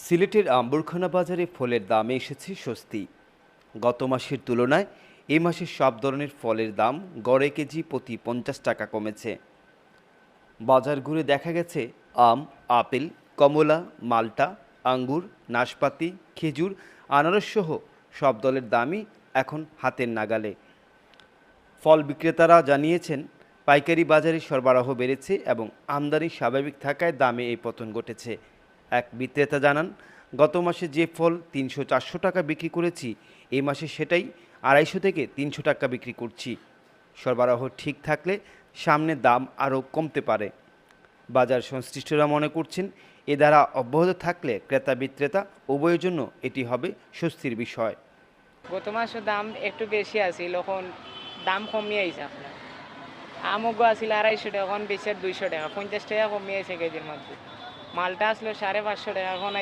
সিলেটের আম্বরখানা বাজারে ফলের দামে এসেছে স্বস্তি। গত মাসের তুলনায় এই মাসে সব ধরনের ফলের দাম গড়ে কেজি প্রতি 50 টাকা কমেছে। বাজার ঘুরে দেখা গেছে আম, আপেল, কমলা, মাল্টা, আঙ্গুর, নাশপাতি, খেজুর, আনারস সহ সব দলের দামই এখন হাতের নাগালে। ফল বিক্রেতারা জানিয়েছেন পাইকারি বাজারে সরবরাহ বেড়েছে এবং আমদানি স্বাভাবিক থাকায় দামে এই পতন ঘটেছে। এক বিক্রেতা জানান, গত মাসে যে ফল 300-400 টাকা বিক্রি করেছি, এই মাসে সেটাই 250 থেকে 300 টাকা বিক্রি করছি। সরবরাহ ঠিক থাকলে সামনে দাম আরও কমতে পারে। বাজার সংশ্লিষ্টরা মনে করছেন, এ দ্বারা অব্যাহত থাকলে ক্রেতা বিক্রেতা উভয়ের জন্য এটি হবে স্বস্তির বিষয়। গত মাসের দাম একটু বেশি আছিল, এখন দাম কমিয়ে আইছে আপনার। আমগো আছিল 250 টাকা, এখন বেচে 200 টাকা, 50 টাকা কমিয়ে আইছে কেজির মধ্যে। মালটা আসলো 550 টাকা, এখন